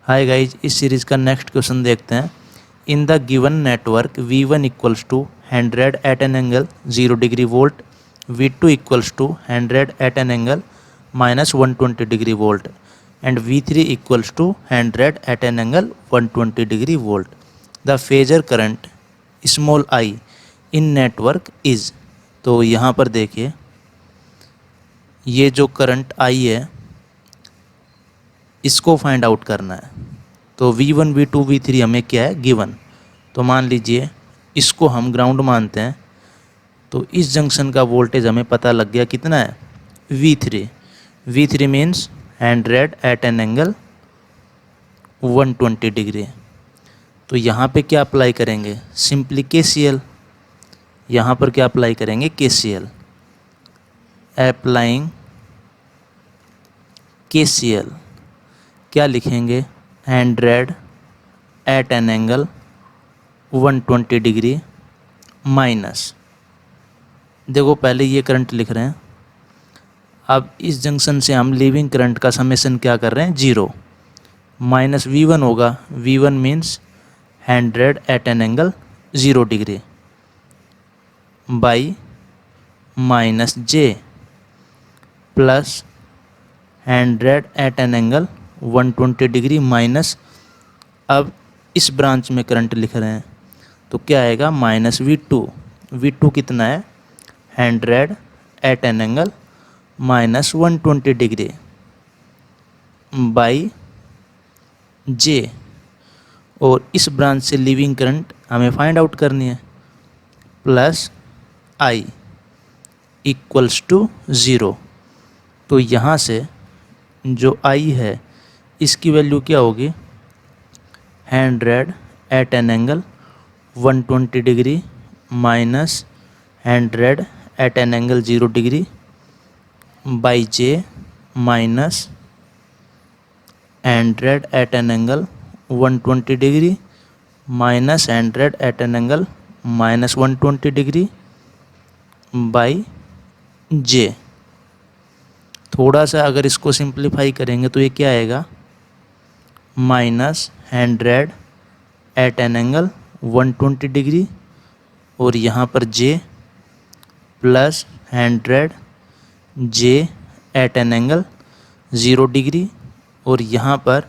हाय guys, इस series का next question देखते हैं। In the given network V1 equals to 100 at an angle 0 degree volt, V2 equals to 100 at an angle -120 degree volt and V3 equals to 100 at an angle 120 degree volt. The phasor current small I in network is. तो यहाँ पर देखिए, ये जो current I है इसको find out करना है। तो V1 V2 V3 हमें क्या है गिवन। तो मान लीजिए इसको हम ग्राउंड मानते हैं, तो इस जंक्शन का वोल्टेज हमें पता लग गया कितना है V3 means 100 at an angle 120 degree. तो यहाँ पे क्या अप्लाई करेंगे, सिंपली KCL। यहाँ पर क्या अप्लाई करेंगे, KCL। अप्लाइंग KCL क्या लिखेंगे, 100 at an angle 120 degree minus, देखो पहले ये करंट लिख रहे हैं। अब इस जंक्शन से हम लीविंग करंट का समेशन क्या कर रहे हैं, 0 माइनस V1 होगा। V1 means 100 at an angle 0 degree by minus J plus 100 at an angle 120 degree minus, अब इस ब्रांच में करंट लिख रहे हैं तो क्या आएगा माइनस V2 कितना है 100 at an angle -120 degree by J, और इस ब्रांच से लीविंग करंट हमें फाइंड आउट करनी है, प्लस I इक्वल्स टू 0। तो यहाँ से जो I है इसकी वैल्यू क्या होगी, 100 at an angle 120 degree minus 100 at an angle 0 degree by J minus 100 at an angle 120 degree minus 100 at an angle -120 degree by J। थोड़ा सा अगर इसको सिंप्लीफाई करेंगे तो ये क्या आएगा, minus 100 at an angle 120 degree और यहाँ पर J plus 100 J at an angle 0 degree और यहाँ पर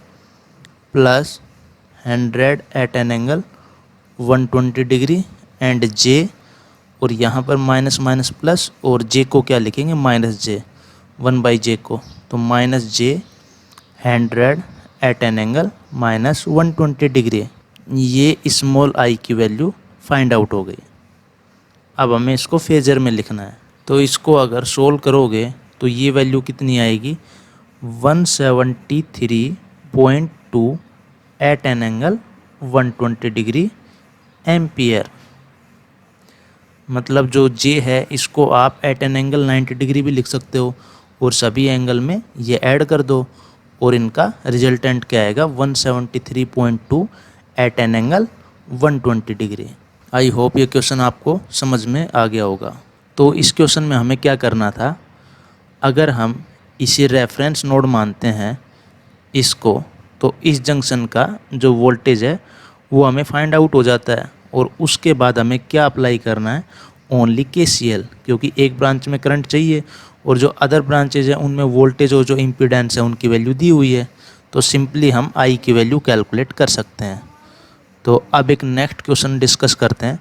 plus 100 at an angle 120 degree and J, और यहाँ पर माइनस माइनस प्लस और J को क्या लिखेंगे माइनस J 1/J को, तो minus J 100 at an angle -120 degree. ये स्मॉल आई की वैल्यू फाइंड आउट हो गई। अब हमें इसको फेजर में लिखना है, तो इसको अगर सोल्व करोगे तो ये वैल्यू कितनी आएगी, 173.2 at an angle 120 degree ampere. मतलब जो J है इसको आप एट एन एंगल 90 डिग्री भी लिख सकते हो, और सभी एंगल में ये ऐड कर दो और इनका रिजल्टेंट क्या आएगा 173.2 at an angle 120 degree. I hope ये क्वेश्चन आपको समझ में आ गया होगा। तो इस क्वेश्चन में हमें क्या करना था, अगर हम इसे रेफरेंस नोड मानते हैं इसको, तो इस जंक्शन का जो वोल्टेज है वो हमें फाइंड आउट हो जाता है, और उसके बाद हमें क्या अप्लाई करना है, ओनली KCL, क्योंकि एक ब्रांच में करंट चाहिए और जो अदर ब्रांचेज हैं उनमें वोल्टेज और जो इम्पीडेंस है उनकी वैल्यू दी हुई है, तो सिंपली हम I की वैल्यू कैलकुलेट कर सकते हैं। तो अब एक नेक्स्ट क्वेश्चन डिस्कस करते हैं,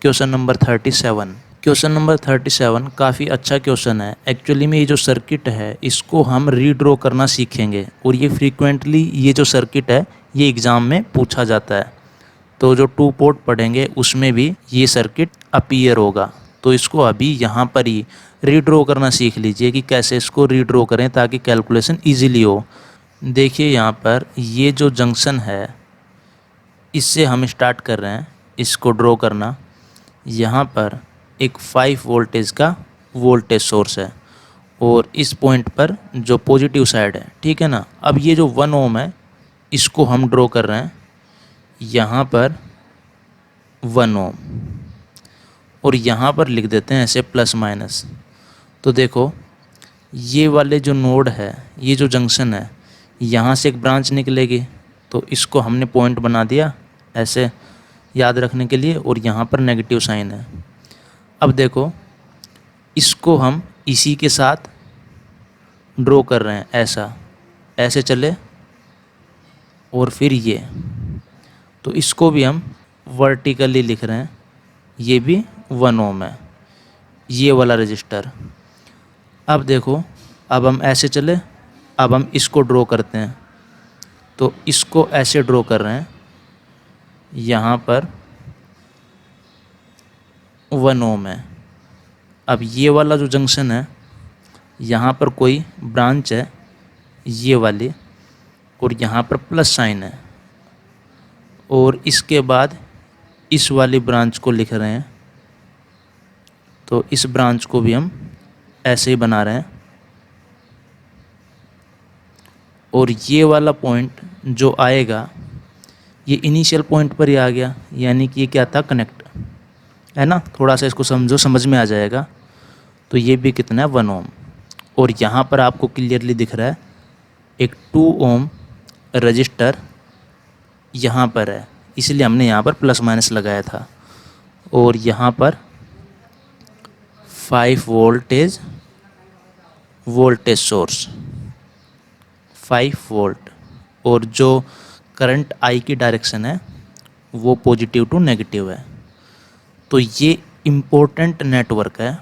क्वेश्चन नंबर 37। क्वेश्चन नंबर 37 काफ़ी अच्छा क्वेश्चन है। एक्चुअली में ये जो सर्किट है इसको हम रीड्रॉ करना सीखेंगे, और ये फ्रीक्वेंटली ये जो सर्किट है ये एग्ज़ाम में पूछा जाता है। तो जो 2 पोर्ट पढ़ेंगे उसमें भी ये सर्किट अपीयर होगा, तो इसको अभी यहाँ पर ही रीड्रॉ करना सीख लीजिए कि कैसे इसको रीड्रॉ करें ताकि कैलकुलेशन इजीली हो। देखिए यहाँ पर ये जो जंक्शन है इससे हम स्टार्ट कर रहे हैं इसको ड्रॉ करना। यहाँ पर एक 5 वोल्टेज का वोल्टेज सोर्स है और इस पॉइंट पर जो पॉजिटिव साइड है, ठीक है ना। अब ये जो 1 ओम है इसको हम ड्रॉ कर रहे हैं यहाँ पर 1 ओम, और यहाँ पर लिख देते हैं ऐसे प्लस माइनस। तो देखो ये वाले जो नोड है, ये जो जंक्शन है, यहाँ से एक ब्रांच निकलेगी तो इसको हमने पॉइंट बना दिया ऐसे याद रखने के लिए, और यहाँ पर नेगेटिव साइन है। अब देखो इसको हम इसी के साथ ड्रॉ कर रहे हैं, ऐसा ऐसे चले और फिर ये, तो इसको भी हम वर्टिकली लिख रहे हैं, ये भी 1 ओम है ये वाला रजिस्टर। अब देखो अब हम ऐसे चले, अब हम इसको ड्रॉ करते हैं, तो इसको ऐसे ड्रॉ कर रहे हैं, यहाँ पर 1 ओम है। अब ये वाला जो जंक्शन है यहाँ पर कोई ब्रांच है ये वाली, और यहाँ पर प्लस साइन है, और इसके बाद इस वाली ब्रांच को लिख रहे हैं, तो इस ब्रांच को भी हम ऐसे ही बना रहे हैं, और ये वाला पॉइंट जो आएगा ये इनिशियल पॉइंट पर ही आ गया, यानी कि ये क्या था, कनेक्ट है ना। थोड़ा सा इसको समझो, समझ में आ जाएगा। तो ये भी कितना है, 1 ओम, और यहाँ पर आपको क्लियरली दिख रहा है एक 2 ओम रजिस्टर यहाँ पर है, इसलिए हमने यहाँ पर प्लस माइनस लगाया था। और यहाँ पर 5 वोल्टेज सोर्स 5 वोल्ट, और जो करंट आई की डायरेक्शन है वो पॉजिटिव टू नेगेटिव है। तो ये इम्पोर्टेंट नेटवर्क है,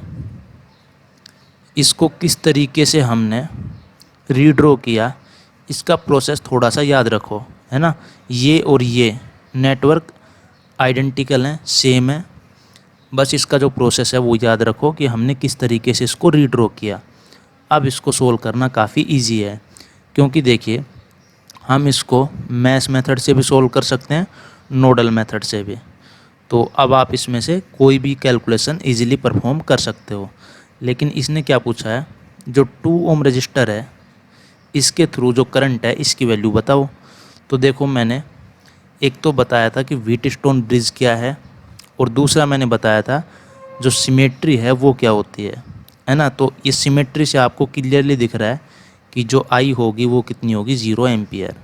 इसको किस तरीके से हमने रीड्रॉ किया इसका प्रोसेस थोड़ा सा याद रखो, है ना। ये और ये नेटवर्क आइडेंटिकल हैं, सेम है, बस इसका जो प्रोसेस है वो याद रखो कि हमने किस तरीके से इसको रीड्रॉ किया। अब इसको सोल्व करना काफ़ी इजी है, क्योंकि देखिए हम इसको मैश मेथड से भी सोल्व कर सकते हैं, नोडल मेथड से भी। तो अब आप इसमें से कोई भी कैलकुलेशन इजीली परफॉर्म कर सकते हो। लेकिन इसने क्या पूछा है, जो 2 ओम रजिस्टर है इसके थ्रू जो करंट है इसकी वैल्यू बताओ। तो देखो मैंने एक तो बताया था कि व्हीटस्टोन ब्रिज क्या है, और दूसरा मैंने बताया था जो सिमेट्री है वो क्या होती है ना। तो इस सिमेट्री से आपको क्लियरली दिख रहा है कि जो आई होगी वो कितनी होगी, 0 एम्पियर।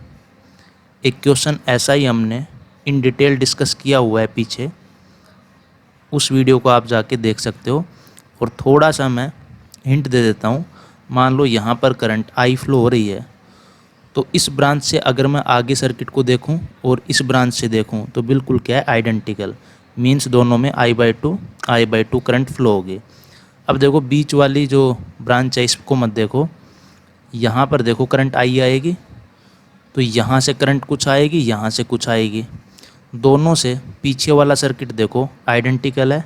एक क्वेश्चन ऐसा ही हमने इन डिटेल डिस्कस किया हुआ है पीछे, उस वीडियो को आप जाके देख सकते हो। और थोड़ा सा मैं हिंट दे देता हूँ, मान लो यहाँ पर करंट आई फ्लो हो रही है, तो इस ब्रांच से अगर मैं आगे सर्किट को देखूँ और इस ब्रांच से देखूँ तो बिल्कुल क्या है, आइडेंटिकल, मीन्स दोनों में I/2 करंट फ्लो होगी। अब देखो बीच वाली जो ब्रांच है इसको मत देखो, यहाँ पर देखो करंट आई आएगी, तो यहाँ से करंट कुछ आएगी, यहाँ से कुछ आएगी, दोनों से पीछे वाला सर्किट देखो आइडेंटिकल है,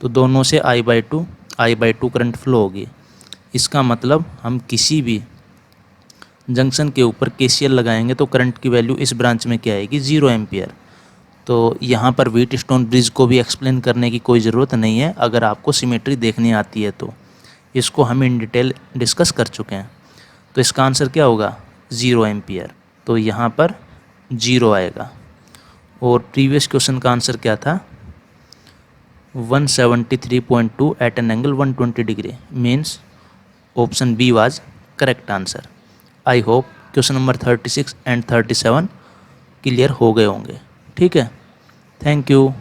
तो दोनों से I/2 करंट फ्लो होगी। इसका मतलब हम किसी भी जंक्शन के ऊपर KCL लगाएंगे तो करंट की वैल्यू इस ब्रांच में क्या आएगी, 0 एम्पियर। तो यहाँ पर व्हीटस्टोन ब्रिज को भी एक्सप्लेन करने की कोई ज़रूरत नहीं है, अगर आपको सिमेट्री देखनी आती है तो। इसको हम इन डिटेल डिस्कस कर चुके हैं। तो इसका आंसर क्या होगा, 0 एम्पियर। तो यहाँ पर 0 आएगा। और प्रीवियस क्वेश्चन का आंसर क्या था, 173.2 at an angle 120 degree, means option B was correct answer. I hope question number 36 and 37 clear हो गए होंगे। ठीक है, थैंक यू।